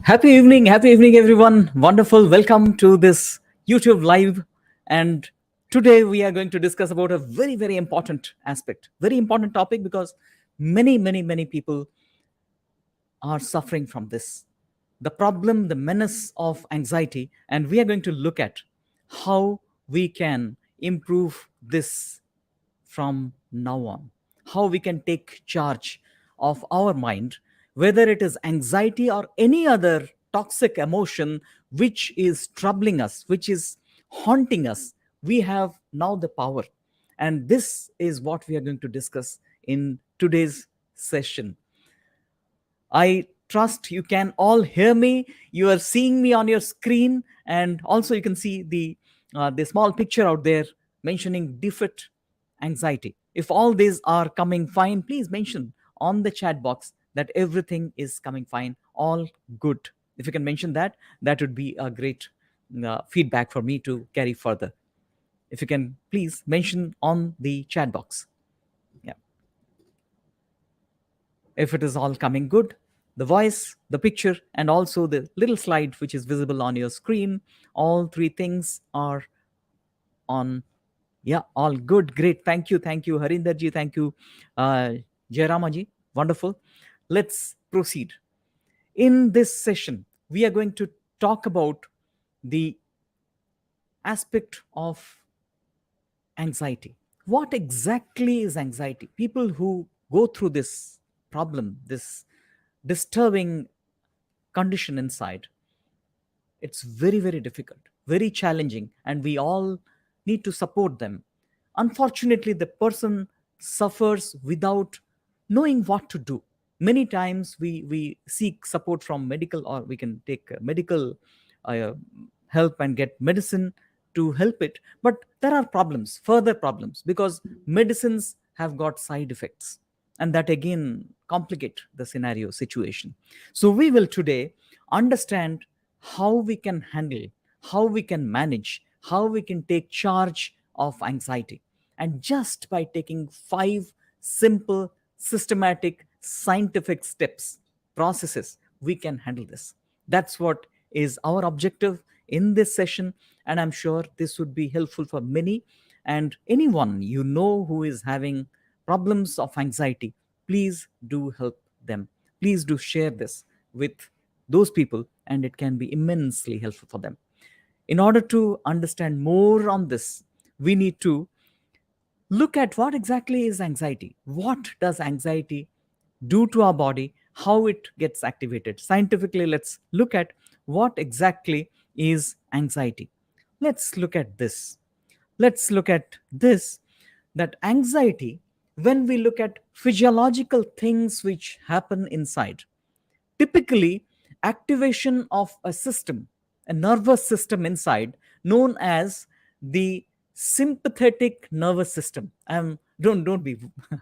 Happy evening, everyone. Wonderful. Welcome to this YouTube live. And today we are going to discuss about a very, very important aspect, very important topic because many people are suffering from this. The problem, the menace of anxiety. And we are going to look at how we can improve this from now on, how we can take charge of our mind, whether it is anxiety or any other toxic emotion which is troubling us, which is haunting us. We have now the power. And this is what we are going to discuss in today's session. I trust you can all hear me. You are seeing me on your screen, and also you can see the small picture out there mentioning defeat anxiety. If all these are coming fine, please mention on the chat box that everything is coming fine, all good. If you can mention that, that would be a great feedback for me to carry further. If you can please mention on the chat box. Yeah. If it is all coming good, the voice, the picture, and also the little slide which is visible on your screen, all three things are on. Yeah, all good. Great. Thank you, Harinderji. Thank you, uh, Jairamaji. Wonderful. Let's proceed. In this session, we are going to talk about the aspect of anxiety. What exactly is anxiety? People who go through this problem, this disturbing condition inside, it's very difficult, very challenging, and we all need to support them. Unfortunately, the person suffers without knowing what to do. Many times we seek support from medical, or we can take medical uh, help and get medicine to help it, but there are problems, further problems, because medicines have got side effects, and that again complicate the scenario situation. So we will today understand how we can handle, how we can manage, how we can take charge of anxiety. And just by taking 5 simple, systematic, scientific steps, processes, we can handle this. That's what is our objective in this session. And I'm sure this would be helpful for many. And anyone you know who is having problems of anxiety, please do help them. Please do share this with those people, and it can be immensely helpful for them. In order to understand more on this, we need to look at what exactly is anxiety. What does anxiety do to our body? How it gets activated? Scientifically, let's look at what exactly is anxiety. Let's look at this. Let's look at this, that anxiety, when we look at physiological things which happen inside, typically activation of a system, a nervous system inside, known as the sympathetic nervous system. Don't be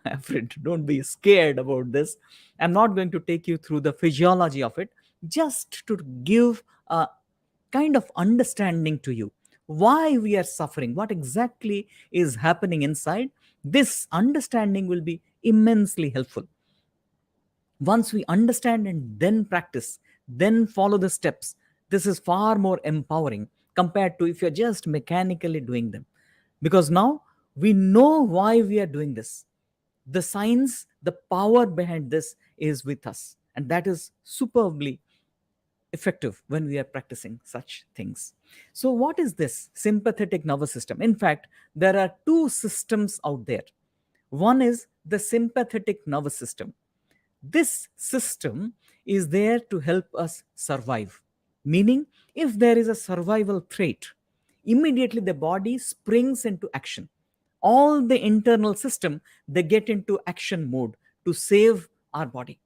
afraid, don't be scared about this. I'm not going to take you through the physiology of it, just to give a kind of understanding to you why we are suffering, what exactly is happening inside. This understanding will be immensely helpful. Once we understand and then practice, then follow the steps, this is far more empowering compared to if you're just mechanically doing them. Because now we know why we are doing this. The science, the power behind this is with us, and that is superbly effective when we are practicing such things. So what is this sympathetic nervous system? In fact, there are two systems out there. One is the sympathetic nervous system. This system is there to help us survive. Meaning, if there is a survival threat, immediately the body springs into action. All the internal system, they get into action mode to save our body.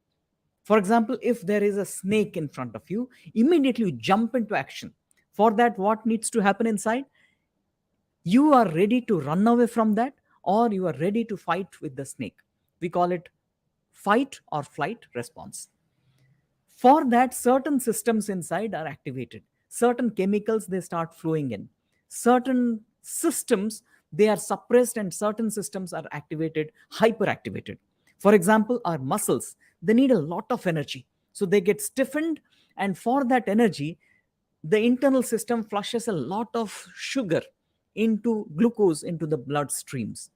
For example, if there is a snake in front of you, immediately you jump into action. For that, what needs to happen inside? You are ready to run away from that, or you are ready to fight with the snake. We call it fight or flight response. For that, certain systems inside are activated, certain chemicals they start flowing in, certain systems they are suppressed, and certain systems are activated, hyperactivated. For example, our muscles, they need a lot of energy, so they get stiffened, And for that energy, the internal system flushes a lot of sugar into glucose into the bloodstreams.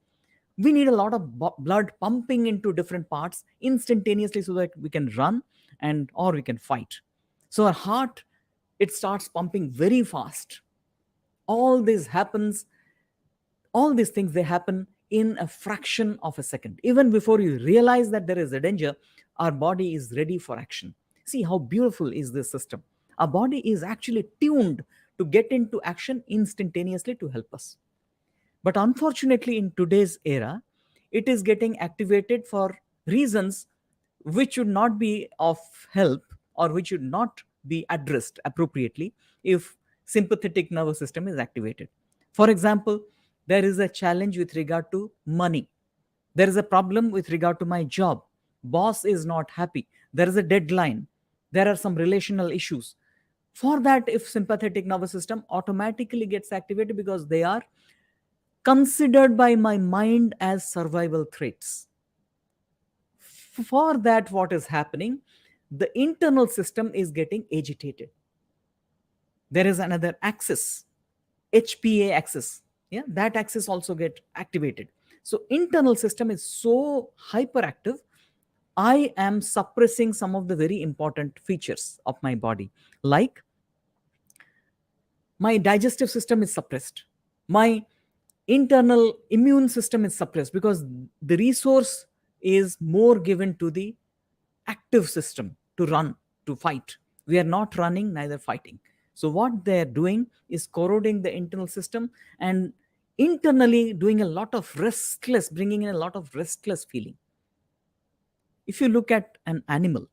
We need a lot of blood pumping into different parts instantaneously so that we can run and or we can fight. So our heart, it starts pumping very fast. All this happens, all these things, they happen in a fraction of a second. Even before you realize that there is a danger, our body is ready for action. See how beautiful is this system. Our body is actually tuned to get into action instantaneously to help us. But unfortunately, in today's era, it is getting activated for reasons which should not be of help, or which should not be addressed appropriately if sympathetic nervous system is activated. For example, there is a challenge with regard to money. There is a problem with regard to my job. Boss is not happy. There is a deadline. There are some relational issues. For that, if sympathetic nervous system automatically gets activated, because they are considered by my mind as survival threats. For that, what is happening? The internal system is getting agitated. There is another axis, HPA axis. Yeah, that axis also get activated. So internal system is so hyperactive. I am suppressing some of the very important features of my body, like my digestive system is suppressed, my internal immune system is suppressed, because the resource is more given to the active system to run, to fight. We are not running, neither fighting. So what they are doing is corroding the internal system, and internally doing a lot of restless, bringing in a lot of restless feeling. If you look at an animal,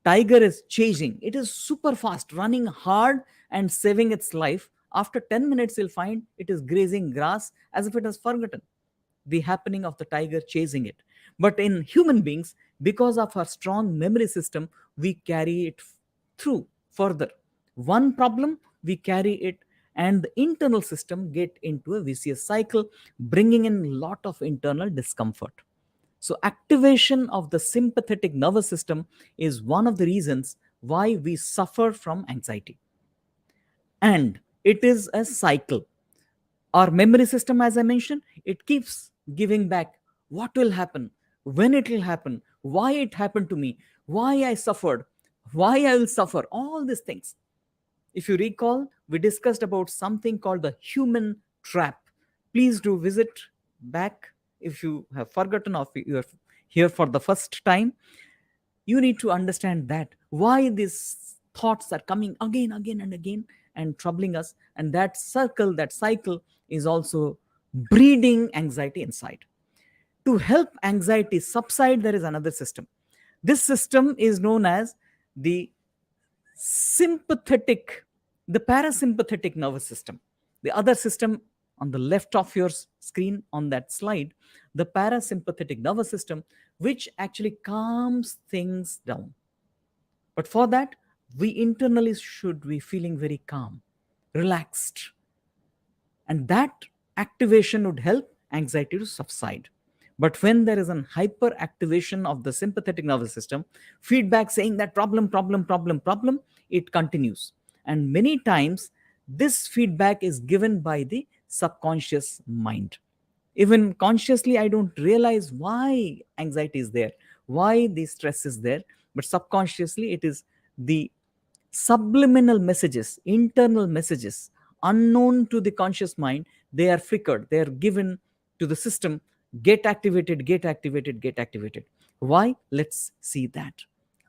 tiger is chasing, it is super fast, running hard and saving its life. After 10 minutes, you'll find it is grazing grass as if it has forgotten the happening of the tiger chasing it. But in human beings, because of our strong memory system, we carry it through further. One problem, we carry it, and the internal system get into a vicious cycle, bringing in a lot of internal discomfort. So, activation of the sympathetic nervous system is one of the reasons why we suffer from anxiety. And it is a cycle. Our memory system, as I mentioned, it keeps giving back what will happen, when it will happen, why it happened to me, why I suffered, why I will suffer, all these things. If you recall, we discussed about something called the human trap. Please do visit back if you have forgotten, or if you are here for the first time. You need to understand that why these thoughts are coming again and again and troubling us, and that circle, that cycle is also breeding anxiety inside. To help anxiety subside, there is another system. This system is known as the sympathetic, the parasympathetic nervous system. The other system on the left of your screen on that slide, the parasympathetic nervous system, which actually calms things down. But for that, we internally should be feeling very calm, relaxed, and that activation would help anxiety to subside. But when there is an hyperactivation of the sympathetic nervous system, feedback saying that problem, it continues. And many times, this feedback is given by the subconscious mind. Even consciously, I don't realize why anxiety is there, why the stress is there, but subconsciously, it is the subliminal messages, internal messages, unknown to the conscious mind. They are flickered, they are given to the system, get activated, get activated, get activated. Why? Let's see that.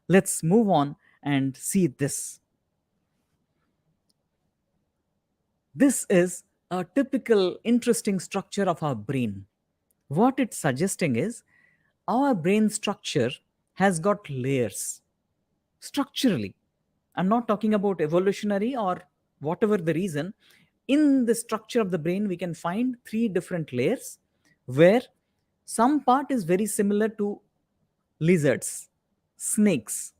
Let's move on and see this. This is a typical interesting structure of our brain. What it's suggesting is our brain structure has got layers. Structurally, I'm not talking about evolutionary or whatever the reason. In the structure of the brain, we can find three different layers, where some part is very similar to lizards, snakes,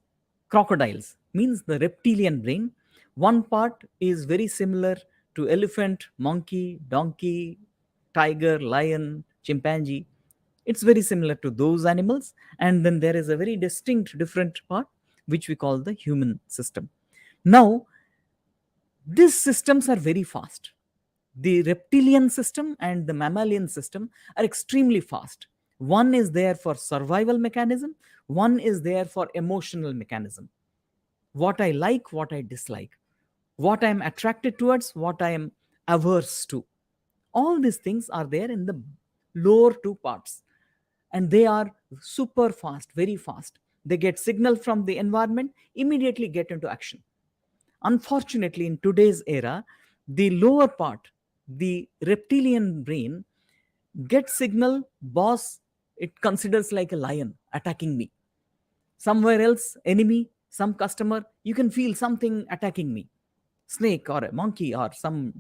crocodiles, means the reptilian brain. One part is very similar to elephant, monkey, donkey, tiger, lion, chimpanzee. It's very similar to those animals. And then there is a very distinct different part, which we call the human system. Now, these systems are very fast. The reptilian system and the mammalian system are extremely fast. One is there for survival mechanism, one is there for emotional mechanism. What I like, what I dislike, what I am attracted towards, what I am averse to. All these things are there in the lower two parts, and they are super fast, very fast. They get signal from the environment, immediately get into action. Unfortunately, in today's era, the lower part, the reptilian brain, gets signal, boss, it considers like a lion attacking me. Somewhere else, enemy, some customer, you can feel something attacking me. Snake or a monkey or some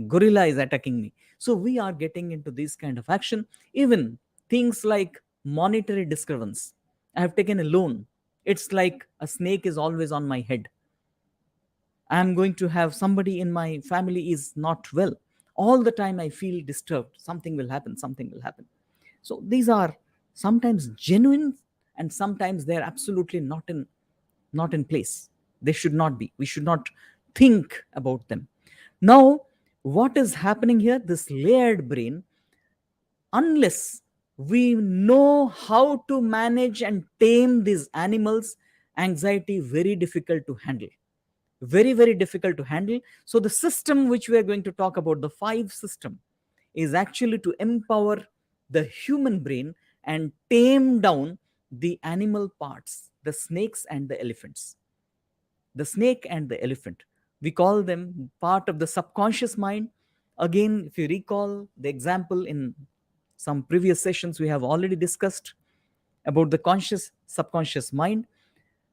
gorilla is attacking me. So we are getting into this kind of action. Even things like monetary discrepancy. I have taken a loan. It's like a snake is always on my head. I'm going to have somebody in my family is not well. All the time I feel disturbed. Something will happen, something will happen. So these are sometimes genuine, and sometimes they're absolutely not in place. They should not be. We should not think about them. Now, what is happening here? This layered brain, unless we know how to manage and tame these animals, anxiety very difficult to handle, very very difficult to handle. So the system which we are going to talk about, the five system, is actually to empower the human brain and tame down the animal parts, the snakes and the elephants. The snake and the elephant, we call them part of the subconscious mind. Again, if you recall the example in some previous sessions, we have already discussed about the conscious subconscious mind.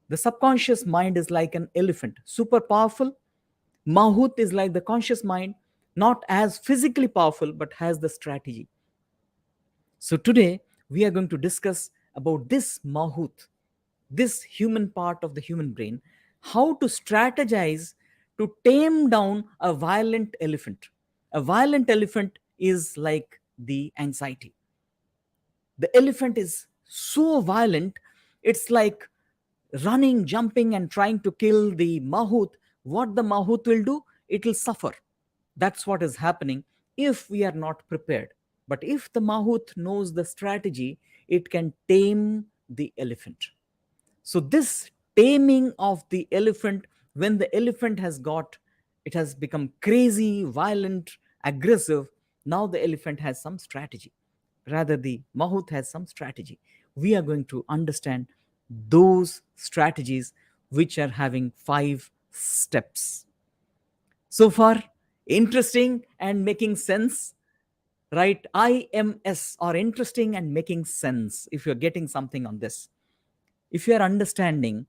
The subconscious mind is like an elephant, super powerful. Mahout is like the conscious mind, not as physically powerful, but has the strategy. So today we are going to discuss about this Mahout, this human part of the human brain, how to strategize to tame down a violent elephant. A violent elephant is like the anxiety. The elephant is so violent, it's like running, jumping, and trying to kill the Mahout. What the Mahout will do, it will suffer. That's what is happening if we are not prepared. But if the Mahout knows the strategy, it can tame the elephant. So this taming of the elephant, when the elephant has got, it has become crazy, violent, aggressive, now the elephant has some strategy. Rather, the Mahout has some strategy. We are going to understand those strategies which are having 5 steps. So far, interesting and making sense, right? IMS, or interesting and making sense. If you're getting something on this, if you're understanding,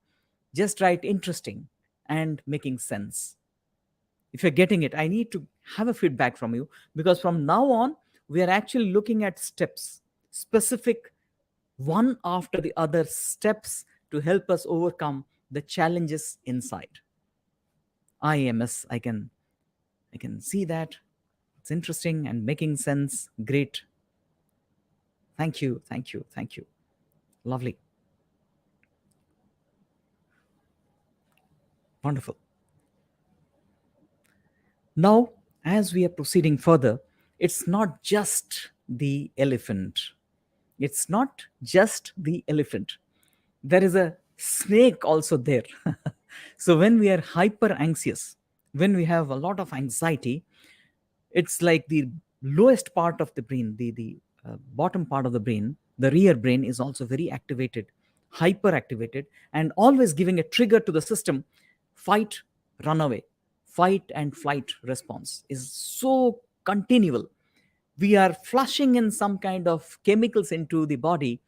just write interesting and making sense. If you're getting it, I need to have a feedback from you, because from now on, we are actually looking at steps, specific, one after the other steps to help us overcome the challenges inside. IMS, I can see that. It's interesting and making sense. Great. Thank you, thank you, thank you. Lovely. Wonderful. Now, as we are proceeding further, it's not just the elephant. It's not just the elephant. There is a snake also there. So, when we are hyper anxious, when we have a lot of anxiety, it's like the lowest part of the brain, the bottom part of the brain, the rear brain, is also very activated, hyper activated, and always giving a trigger to the system. Fight, run away, fight and flight response is so continual. We are flushing in some kind of chemicals into the body,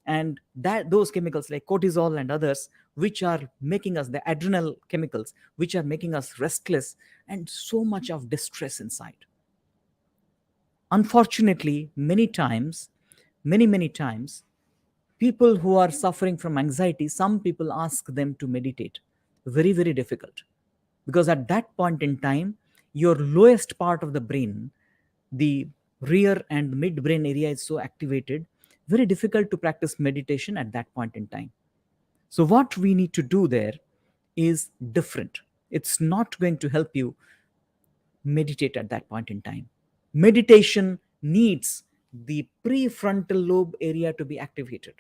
and that those chemicals like cortisol and others, which are making us, the adrenal chemicals, which are making us restless, and so much of distress inside. Unfortunately, many times, people who are suffering from anxiety, some people ask them to meditate. Very very difficult, because at that point in time, your lowest part of the brain, the rear and midbrain area, is so activated, very difficult to practice meditation at that point in time. So what we need to do there is different. It's not going to help you meditate at that point in time. Meditation needs the prefrontal lobe area to be activated.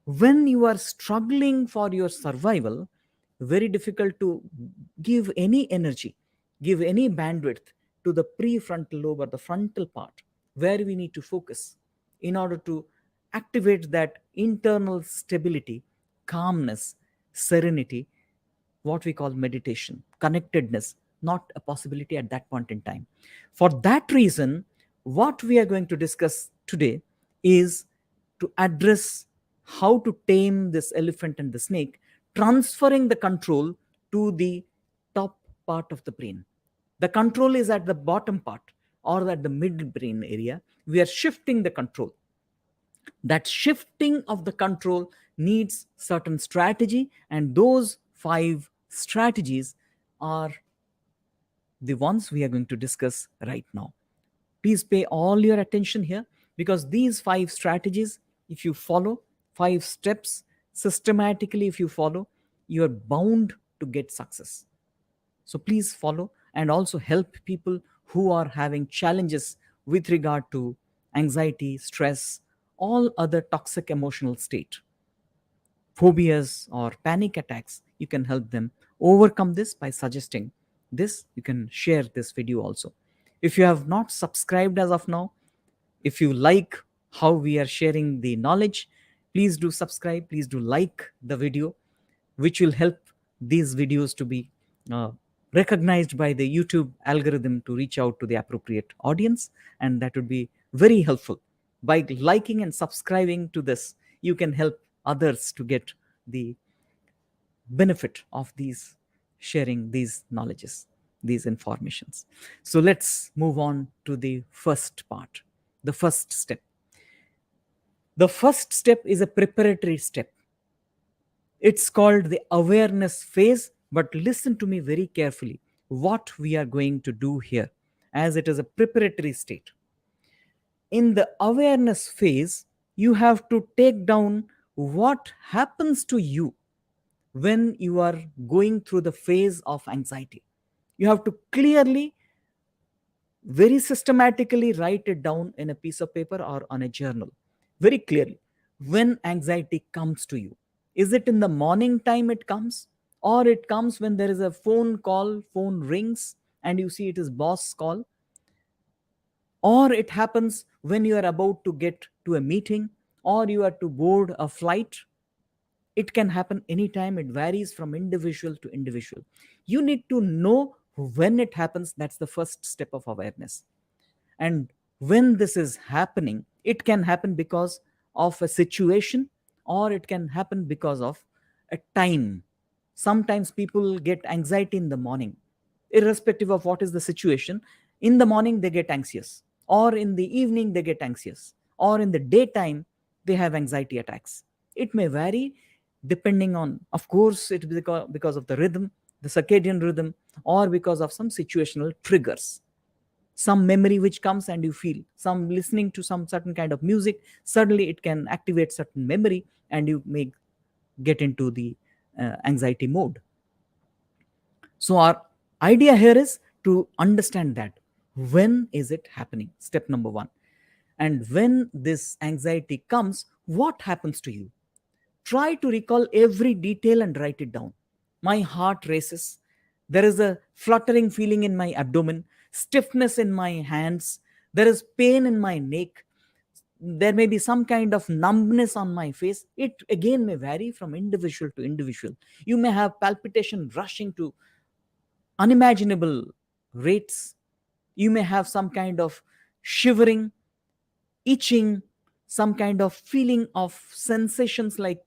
When you are struggling for your survival, very difficult to give any energy, give any bandwidth to the prefrontal lobe or the frontal part where we need to focus in order to activate that internal stability, calmness, serenity, what we call meditation, connectedness, not a possibility at that point in time. For that reason, what we are going to discuss today is to address how to tame this elephant and the snake, transferring the control to the top part of the brain. The control is at the bottom part or at the mid brain area. We are shifting the control. That shifting of the control needs certain strategy, and those 5 strategies are the ones we are going to discuss right now. Please pay all your attention here, because these 5 strategies, if you follow 5 steps systematically, if you follow, you are bound to get success. So please follow and also help people who are having challenges with regard to anxiety, stress, all other toxic emotional state, phobias or panic attacks. You can help them overcome this by suggesting this. You can share this video also. If you have not subscribed as of now, if you like how we are sharing the knowledge, please do subscribe, please do like the video, which will help these videos to be uh, recognized by the YouTube algorithm to reach out to the appropriate audience, and that would be very helpful. By liking and subscribing to this, you can help others to get the benefit of these sharing these knowledges, these informations. So let's move on to the first part, the first step. The first step is a preparatory step. It's called the awareness phase, but listen to me very carefully what we are going to do here, as it is a preparatory state. In the awareness phase, you have to take down what happens to you when you are going through the phase of anxiety. You have to clearly, very systematically write it down in a piece of paper or on a journal, very clearly. When anxiety comes to you, is it in the morning time it comes, or it comes when there is a phone call, phone rings and you see it is boss call, or it happens when you are about to get to a meeting or you are to board a flight? It can happen anytime. It varies from individual to individual. You need to know when it happens. That's the first step of awareness. And when this is happening, it can happen because of a situation, or it can happen because of a time. Sometimes people get anxiety in the morning, irrespective of what is the situation. In the morning they get anxious, or in the evening they get anxious, or in the daytime they have anxiety attacks. It may vary depending on, of course, it because of the rhythm, the circadian rhythm, or because of some situational triggers, some memory which comes and you feel, some listening to some certain kind of music, suddenly it can activate certain memory and you may get into the anxiety mode. So our idea here is to understand that when is it happening, step number 1. And when this anxiety comes, what happens to you? Try to recall every detail and write it down. My heart races. There is a fluttering feeling in my abdomen, stiffness in my hands. There is pain in my neck. There may be some kind of numbness on my face. It again may vary from individual to individual. You may have palpitation rushing to unimaginable rates. You may have some kind of shivering, itching, some kind of feeling of sensations like,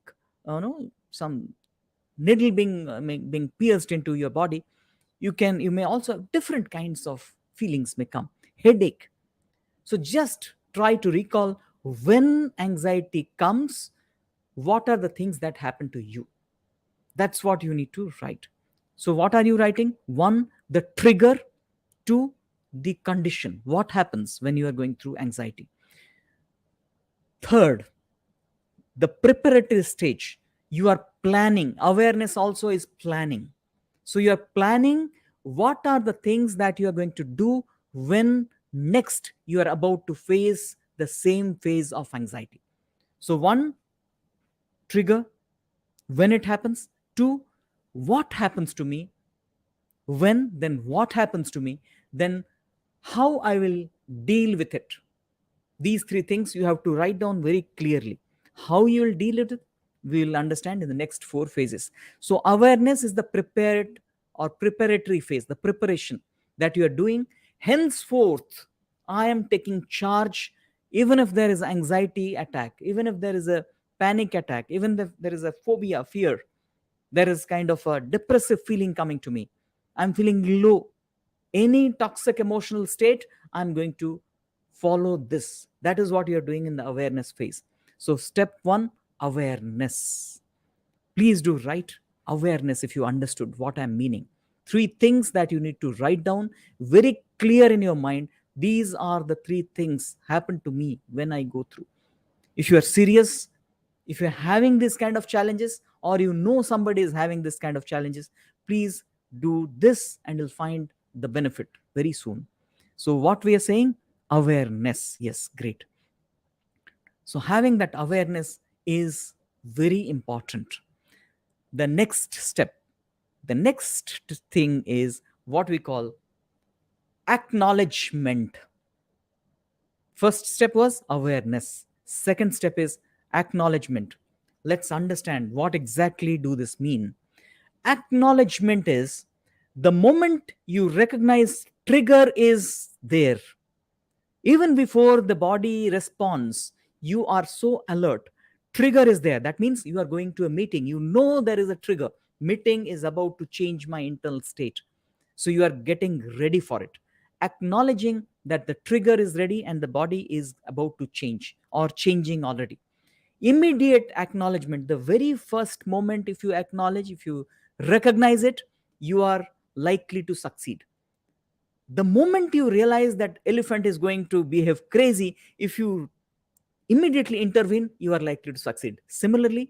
some needle being pierced into your body. You may also have different kinds of feelings may come, headache. So just try to recall, when anxiety comes, what are the things that happen to you? That's what you need to write. So what are you writing? 1, the trigger. 2, the condition, what happens when you are going through anxiety. Third, the preparatory stage. You are planning. Awareness also is planning. So you are planning what are the things that you are going to do when next you are about to face the same phase of anxiety. So, one, trigger, when it happens. Two, what happens to me when, then what happens to me, then how I will deal with it. These three things you have to write down very clearly. How you will deal with it, we will understand in the next four phases. So awareness is the prepared or preparatory phase, the preparation that you are doing. Henceforth, I am taking charge. Even if there is anxiety attack, even if there is a panic attack, even if there is a phobia, fear, there is kind of a depressive feeling coming to me, I'm feeling low, any toxic emotional state, I'm going to follow this. That is what you're doing in the awareness phase. So step one, awareness. Please do write awareness if you understood what I'm meaning. Three things that you need to write down very clear in your mind. These are the three things happen to me when I go through. If you are serious, if you're having this kind of challenges, or you know somebody is having this kind of challenges, please do this and you'll find the benefit very soon. So what we are saying, awareness. Yes, great. So having that awareness is very important. The next step, the next thing is what we call acknowledgement. First step was awareness. Second step is acknowledgement. Let's understand what exactly do this mean. Acknowledgement is the moment you recognize trigger is there. Even before the body responds, you are so alert. Trigger is there. That means you are going to a meeting. You know there is a trigger. Meeting is about to change my internal state. So you are getting ready for it. Acknowledging that the trigger is ready and the body is about to change or changing already. Immediate acknowledgement, the very first moment, if you acknowledge, if you recognize it, you are likely to succeed. The moment you realize that elephant is going to behave crazy, if you immediately intervene, you are likely to succeed. Similarly,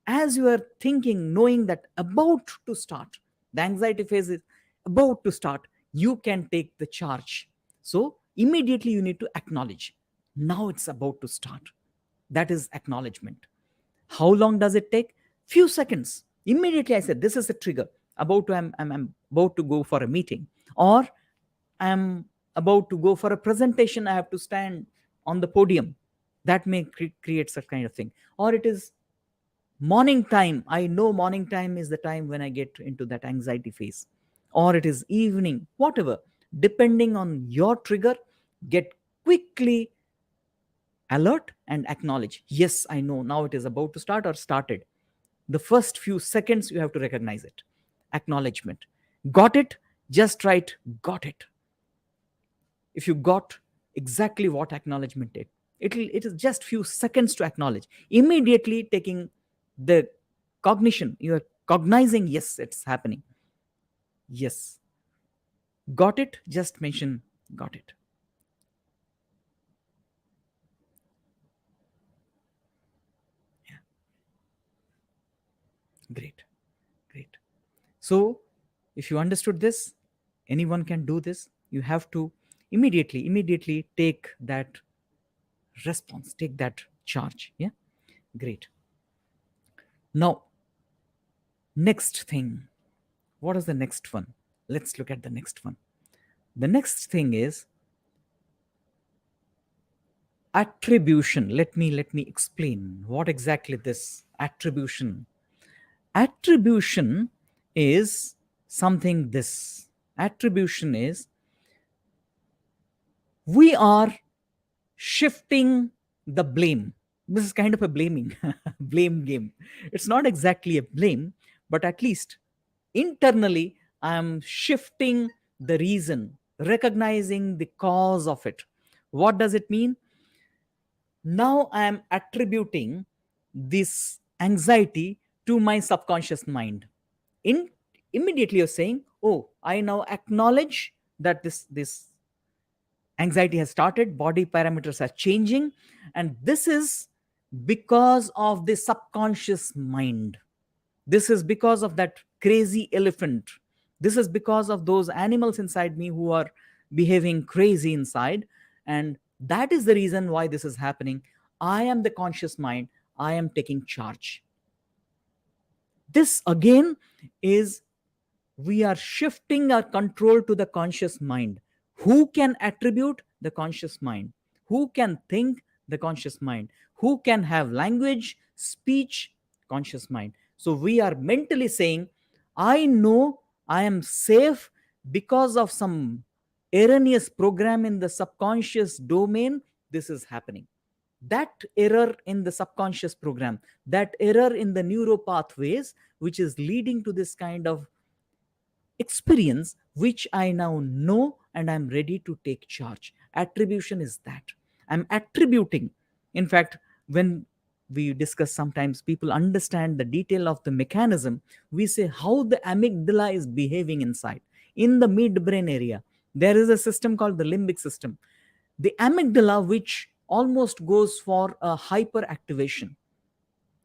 as you are thinking, knowing that about to start, the anxiety phase is about to start, you can take the charge. So immediately you need to acknowledge, now it's about to start. That is acknowledgement. How long does it take? Few seconds. Immediately I said, this is a trigger. I'm about to go for a meeting, or I'm about to go for a presentation. I have to stand on the podium. That may create such kind of thing. Or it is morning time. I know morning time is the time when I get into that anxiety phase. Or it is evening, whatever. Depending on your trigger, get quickly alert and acknowledge. Yes, I know now it is about to start or started. The first few seconds, you have to recognize it. Acknowledgement. Got it? Just write, got it. If you got exactly what acknowledgement is, it is just few seconds to acknowledge. Immediately taking the cognition, you are cognizing, yes, it's happening. Yes. Got it? Just mention, got it. Yeah. Great. Great. So if you understood this, anyone can do this. You have to immediately take that response, take that charge. Yeah. Great. Now, next thing. What is the next one? Let's look at the next one. The next thing is attribution. Let me explain what exactly this attribution. Attribution is something this. Attribution is we are shifting the blame. This is kind of a blaming blame game. It's not exactly a blame, but at least internally I am shifting the reason, recognizing the cause of it. What does it mean? Now I am attributing this anxiety to my subconscious mind. In Immediately you're saying, oh, I now acknowledge that this anxiety has started, body parameters are changing, and this is because of the subconscious mind. This is because of that crazy elephant. This is because of those animals inside me who are behaving crazy inside. And that is the reason why this is happening. I am the conscious mind. I am taking charge. This again is, we are shifting our control to the conscious mind. Who can attribute? The conscious mind. Who can think? The conscious mind. Who can have language, speech? Conscious mind. So we are mentally saying, I know I am safe because of some erroneous program in the subconscious domain. This is happening. That error in the subconscious program, that error in the neuro pathways, which is leading to this kind of experience, which I now know, and I'm ready to take charge. Attribution is that. I'm attributing. In fact, when we discuss, sometimes people understand the detail of the mechanism. We say how the amygdala is behaving inside. In the midbrain area, there is a system called the limbic system. The amygdala, which almost goes for a hyperactivation,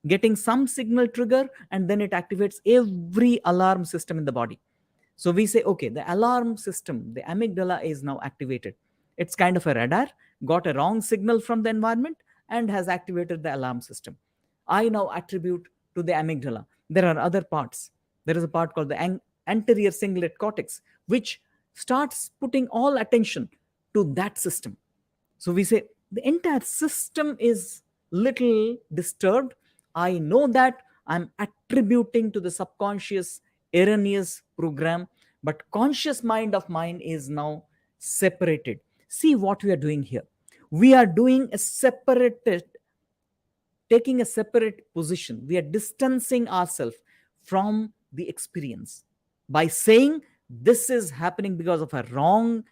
getting some signal trigger, and then it activates every alarm system in the body. So we say, okay, the alarm system, the amygdala is now activated. It's kind of a radar, got a wrong signal from the environment and has activated the alarm system. I now attribute to the amygdala. There are other parts. There is a part called the anterior cingulate cortex, which starts putting all attention to that system. So we say the entire system is little disturbed. I know that I'm attributing to the subconscious erroneous program, but conscious mind of mine is now separated. See what we are doing here. We are doing a separated, taking a separate position. We are distancing ourselves from the experience by saying this is happening because of a wrong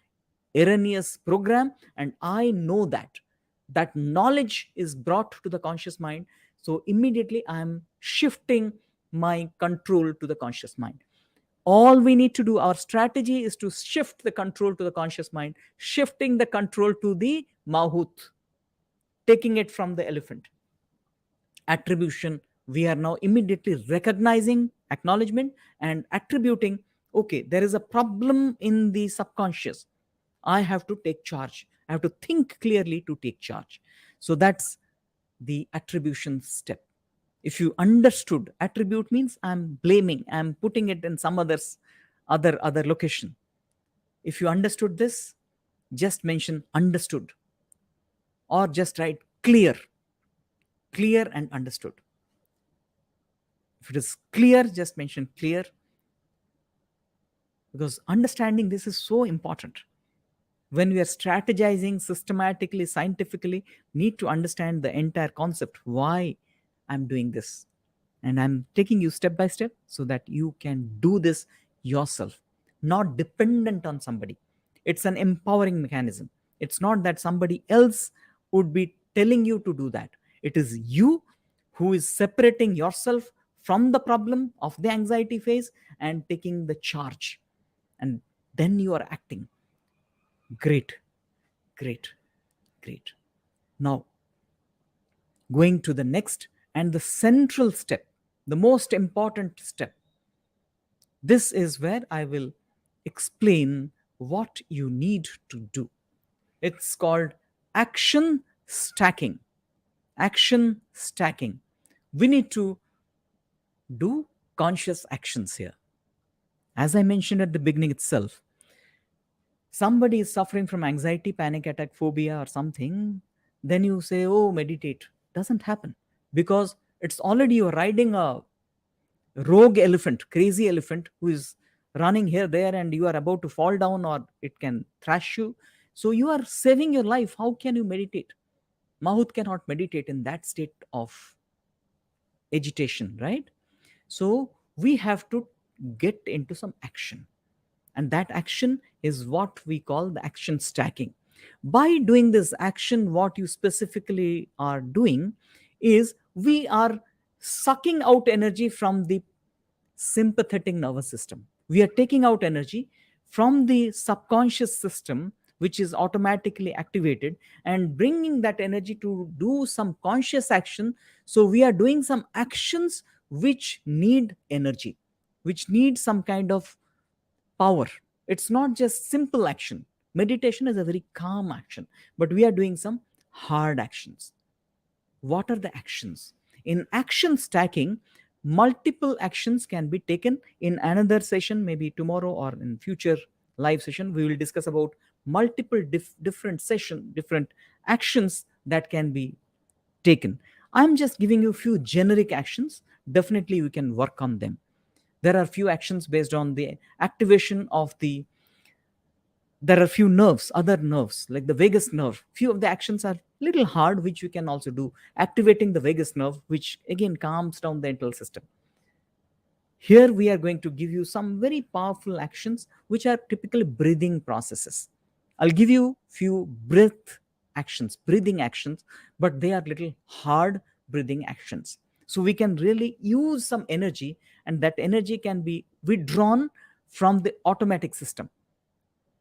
erroneous program, and I know that. That knowledge is brought to the conscious mind. So immediately I am shifting my control to the conscious mind. All we need to do, our strategy is to shift the control to the conscious mind, shifting the control to the mahut, taking it from the elephant. Attribution, we are now immediately recognizing acknowledgement and attributing, okay, there is a problem in the subconscious. I have to take charge. I have to think clearly to take charge. So that's the attribution step. If you understood, attribute means I'm blaming, I'm putting it in some other location. If you understood this, just mention understood, or just write clear, clear and understood. If it is clear, just mention clear, because understanding this is so important. When we are strategizing systematically, scientifically, need to understand the entire concept, why I'm doing this. And I'm taking you step by step so that you can do this yourself, not dependent on somebody. It's an empowering mechanism. It's not that somebody else would be telling you to do that. It is you who is separating yourself from the problem of the anxiety phase and taking the charge. And then you are acting. Great, great, great. Now, going to the next and the central step, the most important step. This is where I will explain what you need to do. It's called action stacking. Action stacking. We need to do conscious actions here. As I mentioned at the beginning itself, somebody is suffering from anxiety, panic attack, phobia, or something, then you say, oh, meditate. Doesn't happen, because it's already you're riding a rogue elephant, crazy elephant who is running here, there, and you are about to fall down or it can thrash you. So you are saving your life. How can you meditate? Mahut cannot meditate in that state of agitation, right? So we have to get into some action. And that action is what we call the action stacking. By doing this action, what you specifically are doing is we are sucking out energy from the sympathetic nervous system. We are taking out energy from the subconscious system, which is automatically activated, and bringing that energy to do some conscious action. So we are doing some actions which need energy, which need some kind of power. It's not just simple action. Meditation is a very calm action, but we are doing some hard actions. What are the actions? In action stacking, multiple actions can be taken. In another session, maybe tomorrow or in future live session, we will discuss about multiple different session, different actions that can be taken. I'm just giving you a few generic actions. Definitely we can work on them. There are few actions based on the activation of the, there are few nerves, other nerves like the vagus nerve. Few of the actions are little hard, which you can also do, activating the vagus nerve, which again calms down the internal system. Here we are going to give you some very powerful actions which are typically breathing processes. I'll give you few breathing actions, but they are little hard breathing actions. So we can really use some energy, and that energy can be withdrawn from the automatic system.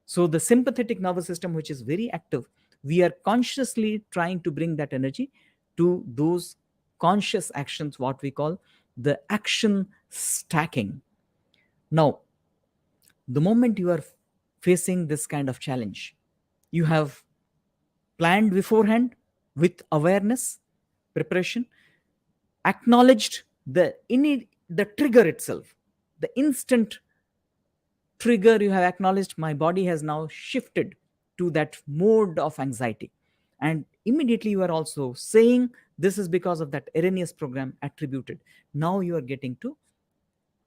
So the sympathetic nervous system, which is very active, we are consciously trying to bring that energy to those conscious actions, what we call the action stacking. Now, the moment you are facing this kind of challenge, you have planned beforehand with awareness, preparation, acknowledged the trigger itself, the instant trigger. You have acknowledged, my body has now shifted to that mode of anxiety, and immediately you are also saying this is because of that erroneous program attributed. Now you are getting to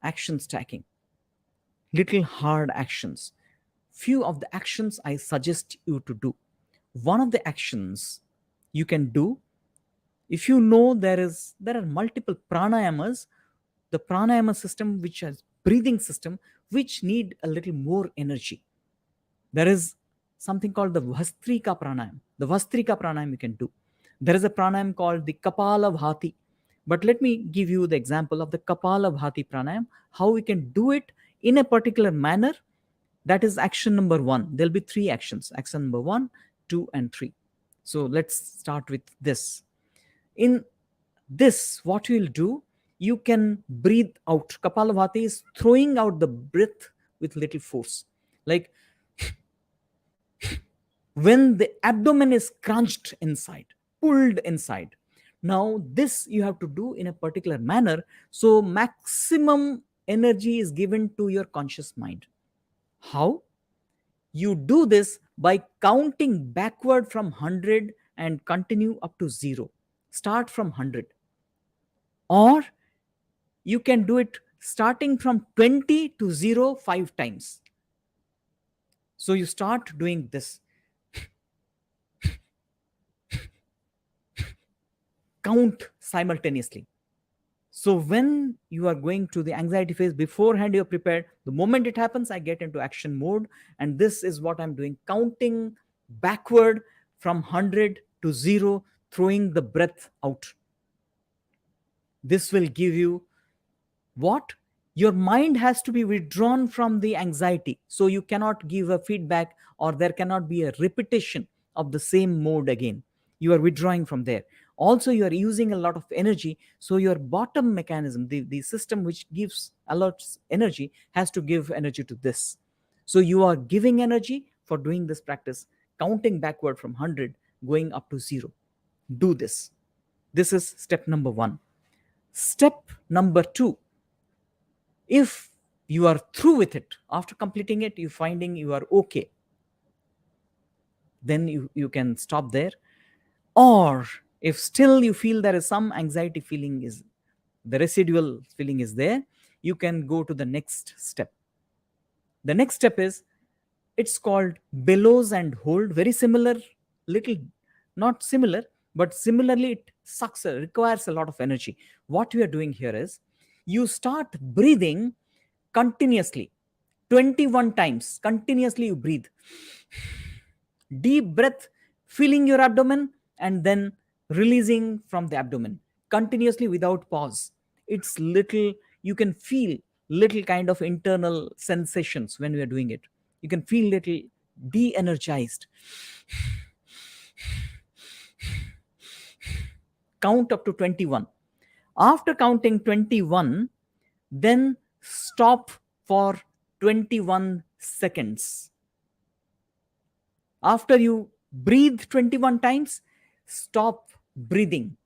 action stacking, little hard actions. Few of the actions I suggest you to do. One of the actions you can do, if you know there are multiple pranayamas, the pranayama system which has breathing system which need a little more energy. There is something called the Vastrika pranayam. The Vastrika pranayam you can do. There is a pranayam called the Kapala Bhati. But let me give you the example of the Kapala Bhati pranayam, how we can do it in a particular manner. That is action number one. There'll be three actions: action number one, two, and three. So let's start with this. In this, what you will do, you can breathe out. Kapalabhati is throwing out the breath with little force. Like when the abdomen is crunched inside, pulled inside. Now, this you have to do in a particular manner. So, maximum energy is given to your conscious mind. How? You do this by counting backward from 100 and continue up to 0. Start from 100. Or you can do it starting from 20 to 0 5 times. So you start doing this. Count simultaneously. So when you are going to the anxiety phase, beforehand you're prepared. The moment it happens, I get into action mode. And this is what I'm doing, counting backward from 100 to 0, throwing the breath out. This will give you what? Your mind has to be withdrawn from the anxiety. So you cannot give a feedback, or there cannot be a repetition of the same mode again. You are withdrawing from there. Also, you are using a lot of energy. So your bottom mechanism, the system which gives alerts energy, has to give energy to this. So you are giving energy for doing this practice, counting backward from 100, going up to 0. Do this. This is step number one. Step number two, if you are through with it, after completing it, you finding you are okay, then you can stop there. Or if still you feel there is some anxiety feeling, is the residual feeling is there, you can go to the next step. The next step is, it's called bellows and hold. Very similar, little not similar, but similarly it sucks, requires a lot of energy. What we are doing here is, you start breathing continuously 21 times. Continuously you breathe, deep breath, filling your abdomen and then releasing from the abdomen continuously without pause. It's little, you can feel little kind of internal sensations when we are doing it. You can feel little de-energized. Count up to 21. After counting 21, then stop for 21 seconds. After you breathe 21 times, stop breathing.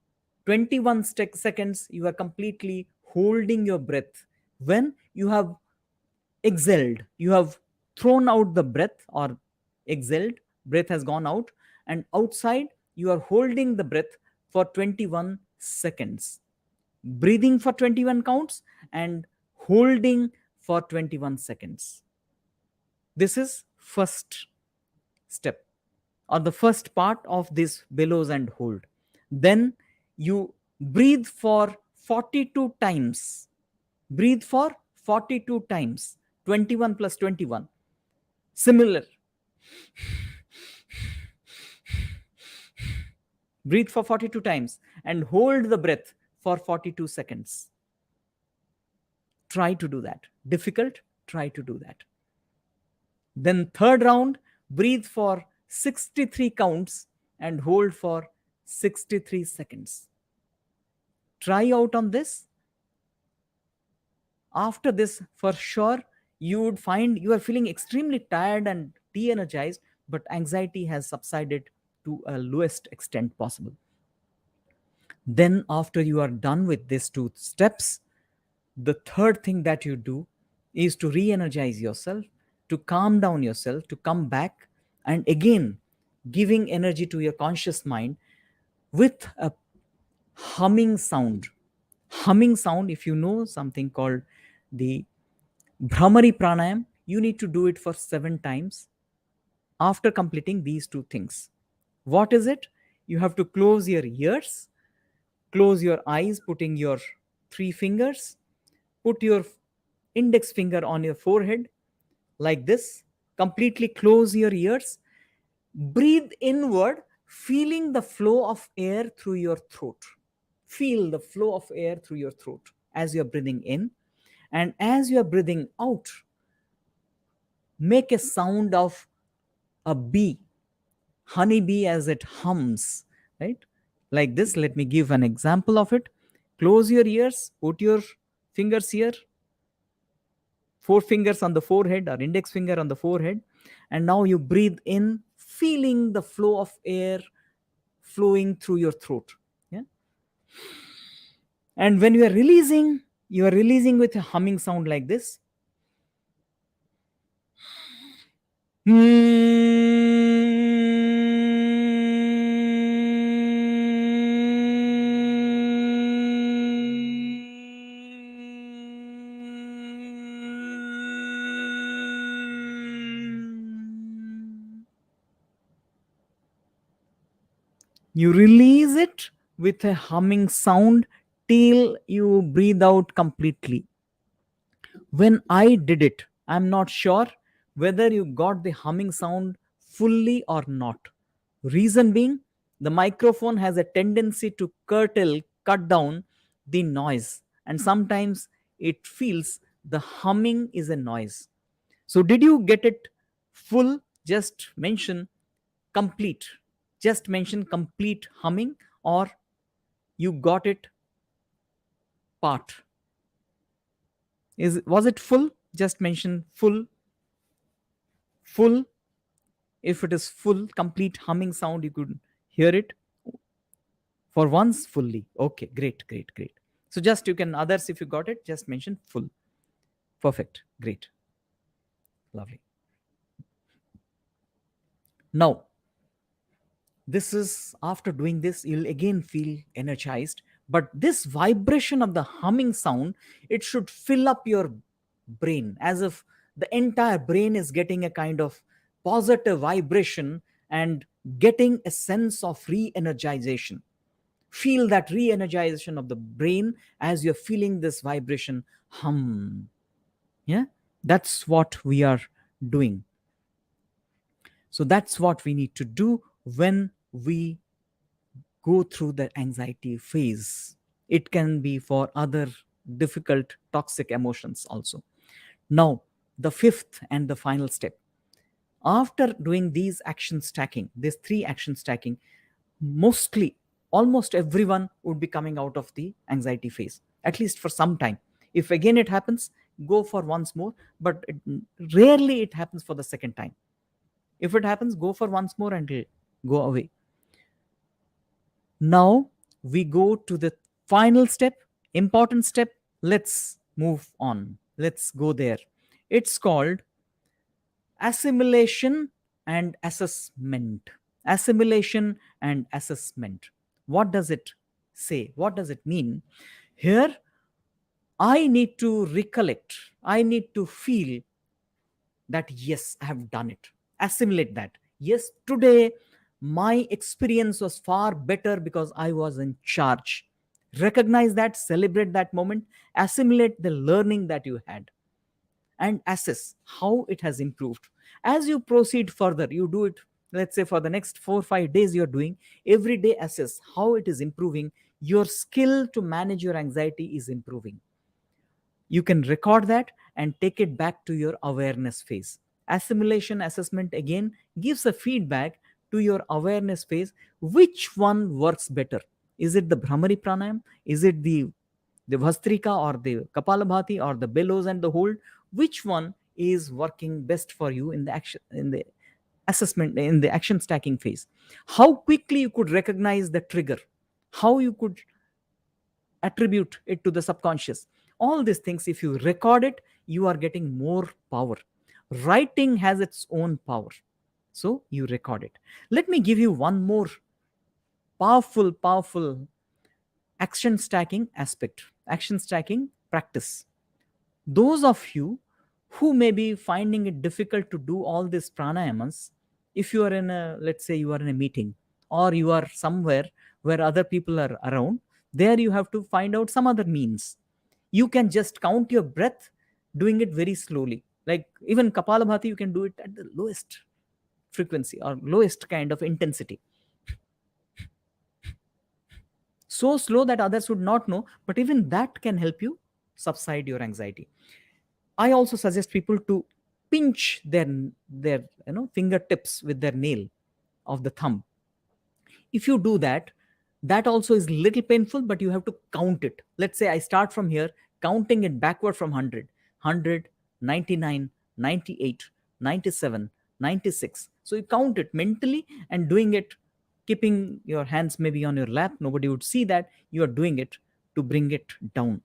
21 seconds, you are completely holding your breath. When you have exhaled, you have thrown out the breath or exhaled, breath has gone out, and outside, you are holding the breath for 21 seconds. Breathing for 21 counts and holding for 21 seconds. This is first step, or the first part of this bellows and hold. Then you breathe for 42 times. Breathe for 42 times. 21 plus 21. Similar. Breathe for 42 times and hold the breath for 42 seconds. Try to do that. Difficult? Try to do that. Then, third round, breathe for 63 counts and hold for 63 seconds. Try out on this. After this, for sure, you would find you are feeling extremely tired and de energized, but anxiety has subsided to a lowest extent possible. Then, after you are done with these two steps, the third thing that you do is to re energize yourself, to calm down yourself, to come back, and again giving energy to your conscious mind with a humming sound. Humming sound, if you know something called the Brahmari Pranayam, you need to do it for 7 times after completing these two things. What is it? You have to close your ears, close your eyes, putting your 3 fingers, put your index finger on your forehead like this, completely close your ears, breathe inward, feeling the flow of air through your throat. Feel the flow of air through your throat as you're breathing in, and as you're breathing out, make a sound of a bee, honey bee, as it hums, right? Like this. Let me give an example of it. Close your ears, put your fingers here, 4 fingers on the forehead or index finger on the forehead, and now you breathe in, feeling the flow of air flowing through your throat. Yeah. And when you are releasing with a humming sound like this. You release it with a humming sound till you breathe out completely. When I did it, I'm not sure whether you got the humming sound fully or not. Reason being, the microphone has a tendency to cut down the noise, and sometimes it feels the humming is a noise. So, did you get it full? Just mention complete. Just mention complete humming, or you got it part. Was it full? Just mention full. Full. If it is full, complete humming sound, you could hear it for once fully. Okay, great, great, great. So just you can, others, if you got it, just mention full. Perfect, great, lovely. Now, this is, after doing this, you'll again feel energized. But this vibration of the humming sound, it should fill up your brain, as if the entire brain is getting a kind of positive vibration and getting a sense of re-energization. Feel that re-energization of the brain as you're feeling this vibration hum. Yeah, that's what we are doing. So that's what we need to do when we go through the anxiety phase. It can be for other difficult toxic emotions also. Now, the fifth and the final step, after doing these action stacking, these 3 action stacking, mostly almost everyone would be coming out of the anxiety phase, at least for some time. If again it happens, go for once more, but rarely it happens for the second time. If it happens, go for once more and it'll go away. Now we go to the final step, important step. Let's move on. Let's go there. It's called assimilation and assessment. Assimilation and assessment. What does it say? What does it mean? Here, I need to recollect, I need to feel that yes, I have done it. Assimilate that. Yes, today my experience was far better because I was in charge. Recognize that, celebrate that moment, assimilate the learning that you had, and assess how it has improved. As you proceed further, you do it, let's say for the next 4 or 5 days, you're doing every day, assess how it is improving. Your skill to manage your anxiety is improving. You can record that and take it back to your awareness phase. Assimilation assessment again gives a feedback to your awareness phase. Which one works better? Is it the Brahmari Pranayam? Is it the Vastrika or the Kapalabhati or the bellows and the hold? Which one is working best for you in the action, in the assessment, in the action stacking phase? How quickly you could recognize the trigger? How you could attribute it to the subconscious? All these things, if you record it, you are getting more power. Writing has its own power, so you record it. Let me give you one more powerful action stacking aspect, action stacking practice. Those of you who may be finding it difficult to do all these pranayamas, if you are in a, let's say you are in a meeting, or you are somewhere where other people are around, there you have to find out some other means. You can just count your breath, doing it very slowly. Like even Kapalabhati, you can do it at the lowest frequency or lowest kind of intensity, so slow that others would not know, but even that can help you subside your anxiety. I also suggest people to pinch their fingertips with their nail of the thumb. If you do that, that also is little painful, but you have to count it. Let's say I start from here, counting it backward from 100, 100, 99, 98, 97, 96. So you count it mentally and doing it, keeping your hands maybe on your lap. Nobody would see that you are doing it to bring it down.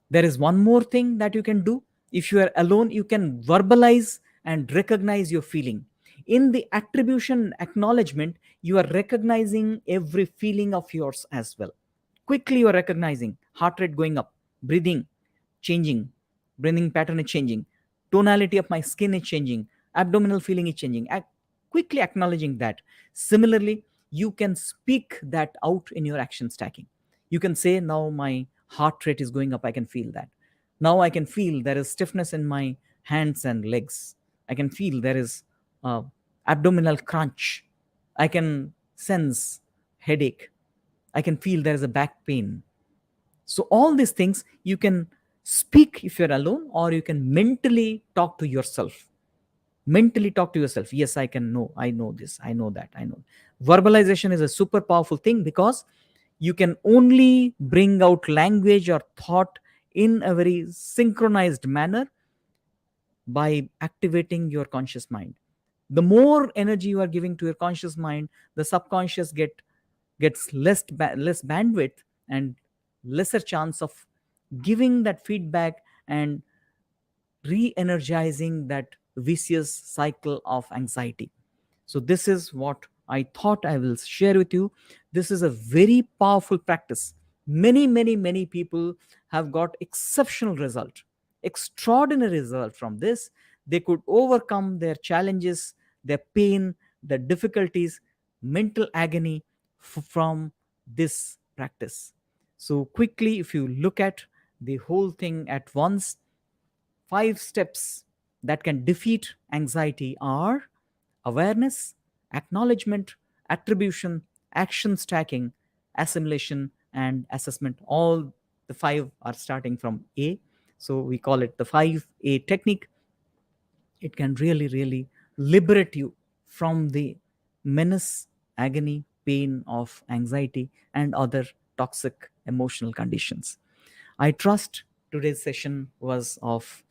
There is one more thing that you can do. If you are alone, you can verbalize and recognize your feeling. In the attribution acknowledgement, you are recognizing every feeling of yours as well. Quickly, you are recognizing heart rate going up, breathing changing, breathing pattern is changing, tonality of my skin is changing, abdominal feeling is changing. Quickly acknowledging that. Similarly, you can speak that out in your action stacking. You can say, now my heart rate is going up, I can feel that. Now I can feel there is stiffness in my hands and legs. I can feel there is abdominal crunch. I can sense headache. I can feel there is a back pain. So all these things you can speak if you're alone, or you can mentally talk to yourself. Mentally talk to yourself. Yes, I can know. I know this. I know that. I know. Verbalization is a super powerful thing, because you can only bring out language or thought in a very synchronized manner by activating your conscious mind. The more energy you are giving to your conscious mind, the subconscious gets less bandwidth and lesser chance of giving that feedback and re-energizing that vicious cycle of anxiety. So this is what I thought I will share with you. This is a very powerful practice. Many people have got exceptional result, extraordinary result from this. They could overcome their challenges, their pain, their difficulties, mental agony from this practice. So quickly, if you look at the whole thing at once, 5 steps that can defeat anxiety are awareness, acknowledgement, attribution, action stacking, assimilation, and assessment. All the 5 are starting from A. So we call it the 5A technique. It can really liberate you from the menace, agony, pain of anxiety and other toxic emotional conditions. I trust today's session was of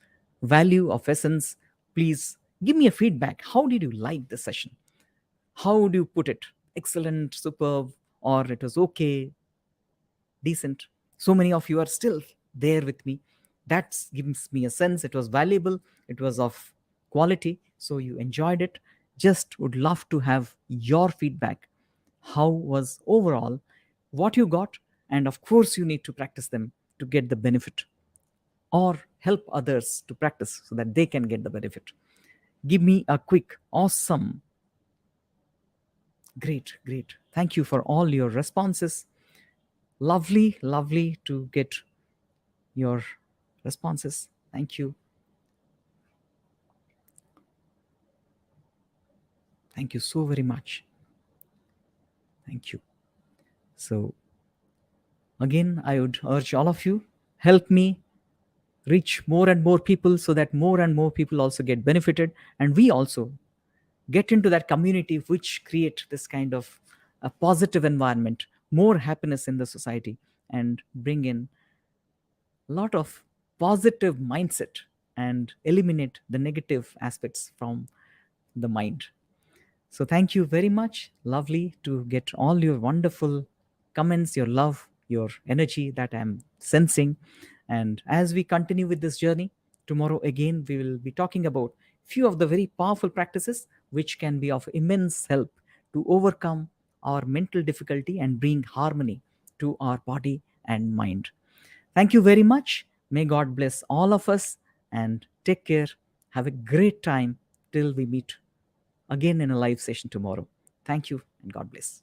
value, of essence. Please give me a feedback. How did you like the session? How would you put it? Excellent, superb, or it was okay, decent? So many of you are still there with me. That gives me a sense it was valuable, it was of quality, so you enjoyed it. Just would love to have your feedback. How was overall, what you got, and of course you need to practice them to get the benefit, or help others to practice so that they can get the benefit. Give me a quick, awesome, great, great. Thank you for all your responses. Lovely, lovely to get your responses. Thank you. Thank you so very much. Thank you. So, again, I would urge all of you, help me reach more and more people so that more and more people also get benefited, and we also get into that community which create this kind of a positive environment, more happiness in the society, and bring in a lot of positive mindset and eliminate the negative aspects from the mind. So thank you very much. Lovely to get all your wonderful comments, your love, your energy that I'm sensing. And as we continue with this journey, tomorrow again we will be talking about few of the very powerful practices which can be of immense help to overcome our mental difficulty and bring harmony to our body and mind. Thank you very much. May God bless all of us and take care. Have a great time till we meet again in a live session tomorrow. Thank you and God bless.